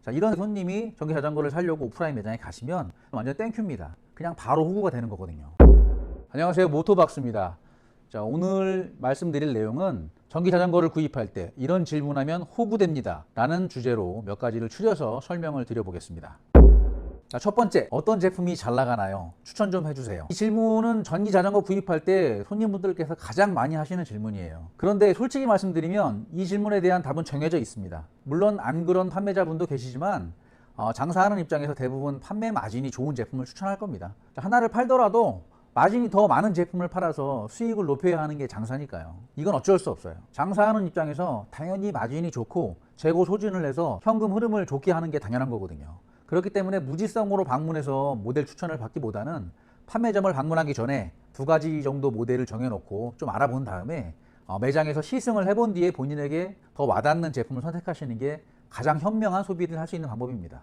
자, 이런 손님이 전기 자전거를 사려고 오프라인 매장에 가시면 완전 땡큐입니다. 그냥 바로 호구가 되는 거거든요. 안녕하세요, 모토박스입니다. 자, 오늘 말씀드릴 내용은 전기 자전거를 구입할 때 이런 질문하면 호구됩니다 라는 주제로 몇 가지를 추려서 설명을 드려보겠습니다. 자, 첫 번째, 어떤 제품이 잘 나가나요? 추천 좀 해주세요. 이 질문은 전기 자전거 구입할 때 손님분들께서 가장 많이 하시는 질문이에요. 그런데 솔직히 말씀드리면 이 질문에 대한 답은 정해져 있습니다. 물론 안 그런 판매자분도 계시지만 장사하는 입장에서 대부분 판매 마진이 좋은 제품을 추천할 겁니다. 자, 하나를 팔더라도 마진이 더 많은 제품을 팔아서 수익을 높여야 하는 게 장사니까요. 이건 어쩔 수 없어요. 장사하는 입장에서 당연히 마진이 좋고 재고 소진을 해서 현금 흐름을 좋게 하는 게 당연한 거거든요. 그렇기 때문에 무지성으로 방문해서 모델 추천을 받기보다는 판매점을 방문하기 전에 두 가지 정도 모델을 정해놓고 좀 알아본 다음에 매장에서 시승을 해본 뒤에 본인에게 더 와닿는 제품을 선택하시는 게 가장 현명한 소비를 할 수 있는 방법입니다.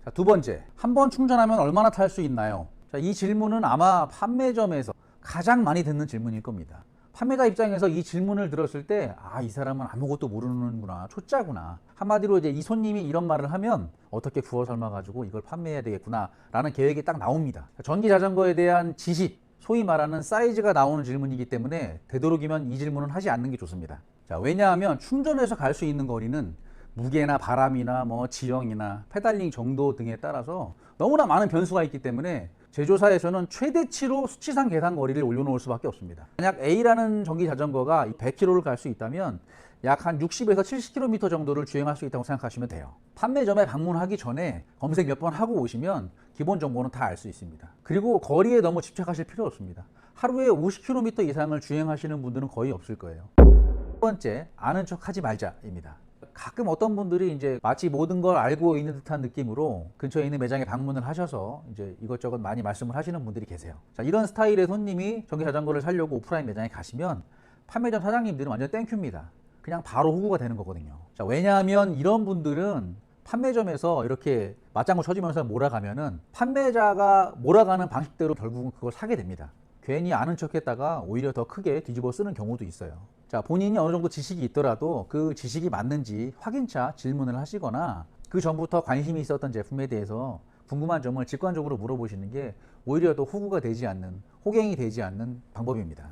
자, 두 번째, 한 번 충전하면 얼마나 탈 수 있나요? 자, 이 질문은 아마 판매점에서 가장 많이 듣는 질문일 겁니다. 판매자 입장에서 이 질문을 들었을 때, 이 사람은 아무것도 모르는구나, 초짜구나. 한마디로 이제 이 손님이 이런 말을 하면 어떻게 구워 삶아가지고 이걸 판매해야 되겠구나 라는 계획이 딱 나옵니다. 전기 자전거에 대한 지식, 소위 말하는 사이즈가 나오는 질문이기 때문에 되도록이면 이 질문은 하지 않는 게 좋습니다. 자, 왜냐하면 충전해서 갈 수 있는 거리는 무게나 바람이나 지형이나 페달링 정도 등에 따라서 너무나 많은 변수가 있기 때문에 제조사에서는 최대치로 수치상 계산 거리를 올려놓을 수밖에 없습니다. 만약 A라는 전기 자전거가 100km를 갈 수 있다면 약 한 60에서 70km 정도를 주행할 수 있다고 생각하시면 돼요. 판매점에 방문하기 전에 검색 몇 번 하고 오시면 기본 정보는 다 알 수 있습니다. 그리고 거리에 너무 집착하실 필요 없습니다. 하루에 50km 이상을 주행하시는 분들은 거의 없을 거예요. 첫 번째, 아는 척 하지 말자입니다. 가끔 어떤 분들이 이제 마치 모든 걸 알고 있는 듯한 느낌으로 근처에 있는 매장에 방문을 하셔서 이제 이것저것 많이 말씀을 하시는 분들이 계세요. 자, 이런 스타일의 손님이 전기 자전거를 사려고 오프라인 매장에 가시면 판매점 사장님들은 완전 땡큐입니다. 그냥 바로 호구가 되는 거거든요. 자, 왜냐하면 이런 분들은 판매점에서 이렇게 맞장구 쳐주면서 몰아가면은 판매자가 몰아가는 방식대로 결국은 그걸 사게 됩니다. 괜히 아는 척 했다가 오히려 더 크게 뒤집어 쓰는 경우도 있어요. 자, 본인이 어느 정도 지식이 있더라도 그 지식이 맞는지 확인차 질문을 하시거나 그 전부터 관심이 있었던 제품에 대해서 궁금한 점을 직관적으로 물어보시는 게 오히려 더 호구가 되지 않는, 호갱이 되지 않는 방법입니다.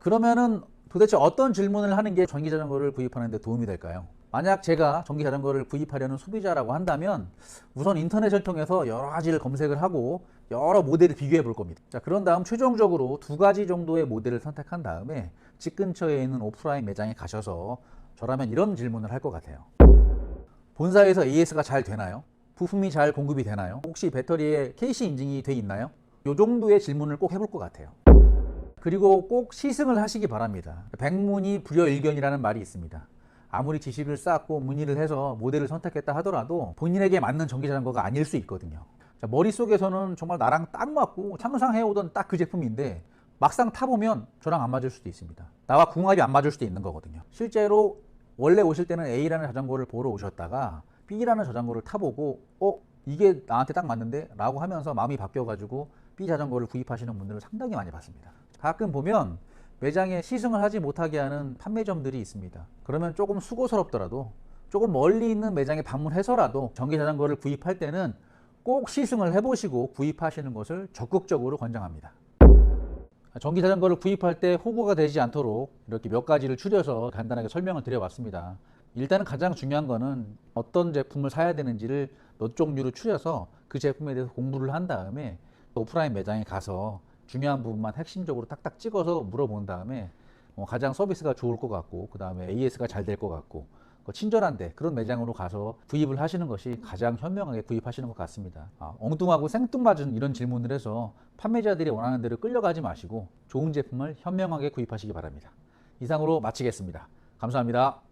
그러면은 도대체 어떤 질문을 하는 게 전기 자전거를 구입하는 데 도움이 될까요? 만약 제가 전기 자전거를 구입하려는 소비자라고 한다면 우선 인터넷을 통해서 여러 가지를 검색을 하고 여러 모델을 비교해 볼 겁니다. 자, 그런 다음 최종적으로 두 가지 정도의 모델을 선택한 다음에 집 근처에 있는 오프라인 매장에 가셔서 저라면 이런 질문을 할 것 같아요. 본사에서 AS가 잘 되나요? 부품이 잘 공급이 되나요? 혹시 배터리에 KC 인증이 돼 있나요? 이 정도의 질문을 꼭 해볼 것 같아요. 그리고 꼭 시승을 하시기 바랍니다. 백문이 불여일견이라는 말이 있습니다. 아무리 지식을 쌓고 문의를 해서 모델을 선택했다 하더라도 본인에게 맞는 전기 자전거가 아닐 수 있거든요. 자, 머릿속에서는 정말 나랑 딱 맞고 상상해오던 딱 그 제품인데 막상 타보면 저랑 안 맞을 수도 있습니다. 나와 궁합이 안 맞을 수도 있는 거거든요. 실제로 원래 오실 때는 A라는 자전거를 보러 오셨다가 B라는 자전거를 타보고 이게 나한테 딱 맞는데? 라고 하면서 마음이 바뀌어가지고 B 자전거를 구입하시는 분들을 상당히 많이 봤습니다. 가끔 보면 매장에 시승을 하지 못하게 하는 판매점들이 있습니다. 그러면 조금 수고스럽더라도 조금 멀리 있는 매장에 방문해서라도 전기 자전거를 구입할 때는 꼭 시승을 해보시고 구입하시는 것을 적극적으로 권장합니다. 전기 자전거를 구입할 때 호구가 되지 않도록 이렇게 몇 가지를 추려서 간단하게 설명을 드려봤습니다. 일단은 가장 중요한 거는 어떤 제품을 사야 되는지를 몇 종류로 추려서 그 제품에 대해서 공부를 한 다음에 오프라인 매장에 가서 중요한 부분만 핵심적으로 딱딱 찍어서 물어본 다음에 가장 서비스가 좋을 것 같고 그 다음에 AS가 잘 될 것 같고 친절한데 그런 매장으로 가서 구입을 하시는 것이 가장 현명하게 구입하시는 것 같습니다. 엉뚱하고 생뚱맞은 이런 질문을 해서 판매자들이 원하는 대로 끌려가지 마시고 좋은 제품을 현명하게 구입하시기 바랍니다. 이상으로 마치겠습니다. 감사합니다.